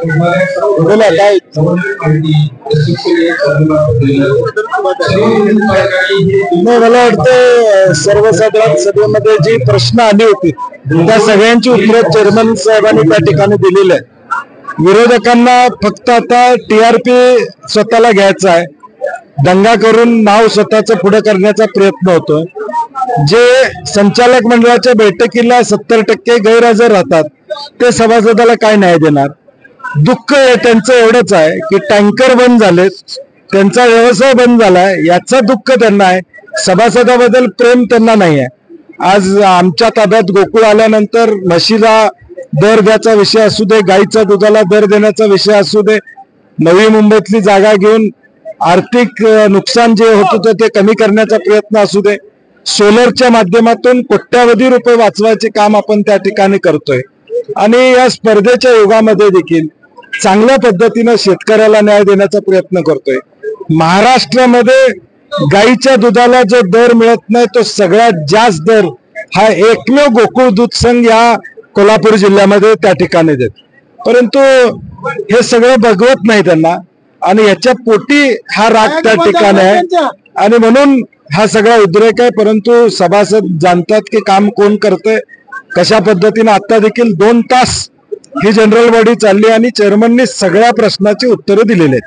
बोला काय नाही, मला वाटतं सर्वसाधारण सभेमध्ये जी प्रश्न आली होती त्या सगळ्यांची उत्तर चेअरमन साहेबांनी त्या ठिकाणी दिलेली आहे. विरोधकांना फक्त आता टीआरपी स्वतःला घ्यायचा आहे, दंगा करून नाव स्वतःचं पुढे करण्याचा प्रयत्न होतोय. जे संचालक मंडळाच्या बैठकीला 70% गैरहजर राहतात ते सभासदाला काय न्याय देणार. दुःख त्यांचं एवढंच आहे की टँकर बंद झाले, त्यांचा व्यवसाय बंद झालाय, याचा दुःख त्यांना आहे. सभासदाबद्दल प्रेम त्यांना नाही आहे. आज आमच्या ताब्यात गोकुळ आल्यानंतर म्हशीला दर द्यायचा विषय असू दे, गाईच्या दुधाला दर देण्याचा विषय असू दे, नवी मुंबईतली जागा घेऊन आर्थिक नुकसान जे होत होतं ते कमी करण्याचा प्रयत्न असू दे, सोलरच्या माध्यमातून कोट्यावधी रुपये वाचवायचे काम आपण त्या ठिकाणी करतोय. आणि या स्पर्धेच्या युगामध्ये देखील चांगल्या पद्धतीनं शेतकऱ्याला न्याय देण्याचा प्रयत्न करतोय. महाराष्ट्रामध्ये गाईच्या दुधाला जो दर मिळत नाही तो सगळ्यात जास्त दर हा एकमेव गोकुळ दूध संघ या कोल्हापूर जिल्ह्यामध्ये त्या ठिकाणी देत. परंतु हे सगळं बघवत नाही त्यांना आणि याच्या पोटी हा राग त्या ठिकाणी आहे आणि म्हणून हा सगळा उद्रेक आहे. परंतु सभासद जाणतात की काम कोण करतंय, कशा पद्धतीने. आता देखील 2 तास ही जनरल बॉडी चालली आणि चेअरमननी सगळ्या प्रश्नाची उत्तरं दिलेली आहेत.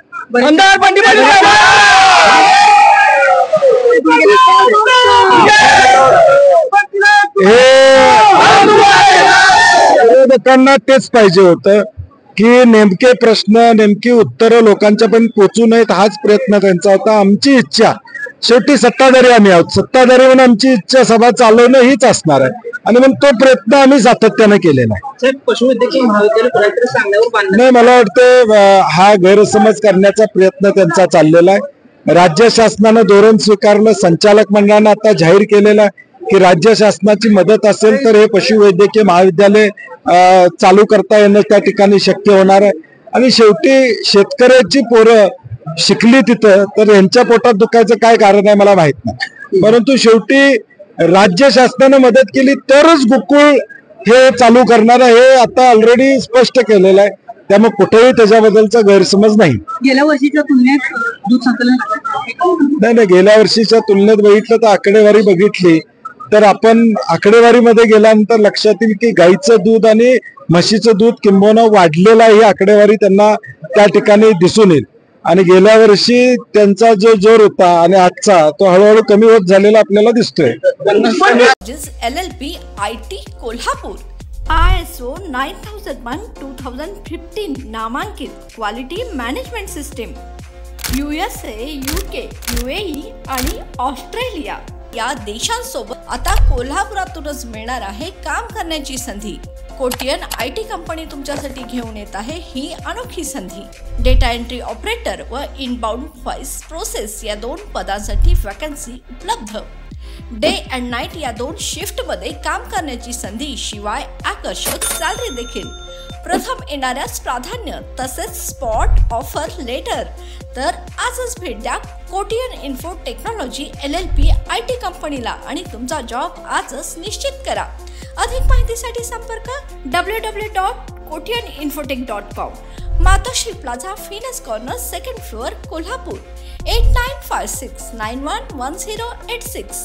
विरोधकांना तेच पाहिजे होतं की नेमके प्रश्न, नेमकी उत्तरं लोकांच्या पण पोचू नयेत, हाच प्रयत्न त्यांचा होता. आमची इच्छा, शेवटी सत्ताधारी आम्ही आहोत, सत्ताधारी म्हणून आमची इच्छा सभा चालवणं हीच असणार आहे आणि म्हणून तो प्रयत्न आम्ही सातत्याने केलेला आहे. नाही, मला वाटतं हा गैरसमज करण्याचा प्रयत्न त्यांचा चाललेला आहे. राज्य शासनानं धोरण स्वीकारलं, संचालक मंडळानं आता जाहीर केलेलं आहे की राज्य शासनाची मदत असेल तर हे पशुवैद्यकीय महाविद्यालय चालू करता येणं त्या ठिकाणी शक्य होणार आहे. आणि शेवटी शेतकऱ्याची पोरं शिकली तिथं तर यांच्या पोटात दुखायचं काय कारण आहे मला माहित नाही. परंतु शेवटी राज्य शासनानं मदत केली तरच गोकुळ हे चालू करणार आहे, हे आता ऑलरेडी स्पष्ट केलेलं आहे. त्यामुळे कुठेही त्याच्याबद्दलचा गैरसमज नाही. गेल्या वर्षीच्या तुलनेत दूध संकलन नाही, गेल्या वर्षीच्या तुलनेत बघितलं तर आकडेवारी बघितली तर आपण आकडेवारीमध्ये गेल्यानंतर लक्षात येईल की गाईचं दूध आणि म्हशीचं दूध किंबहुना वाढलेलं आहे, ही आकडेवारी त्यांना त्या ठिकाणी दिसून येईल. आणि गेल्या वर्षी त्यांचा जो जोर होता आणि आजचा तो हळूहळू कमी होत झालेला आपल्याला दिसतोय. LLP IT कोल्हापूर ISO 9001:2015 नामांकित quality management system. USA, UK, UAE आणि ऑस्ट्रेलिया या देशांसोबत आता कोल्हापुरातूनच मिळणार आहे काम करण्याची संधी. कोटियन IT कंपनी तुमच्यासाठी घेऊन येत आहे ही अनोखी संधी. डेटा एंट्री ऑपरेटर व इनबाउंड व्हॉइस प्रोसेस या 2 पदांसाठी वॅकन्सी उपलब्ध. डे अँड नाईट या 2 शिफ्टमध्ये काम करण्याची संधी, शिवाय आकर्षक सॅलरी देखील. प्रथम येणाऱ्यास प्राधान्य तसेच स्पॉट ऑफर लेटर. तर आजच भेट द्या Kotian info technology LLP IT कंपनीला आणि तुमचा जॉब आजच निश्चित करा. अधिक माहितीसाठी संपर्क www.kotiyaninfotech.com. मातोश्री प्लाझा, फिनस कॉर्नर, 2nd फ्लोअर, कोल्हापूर. 8956911086.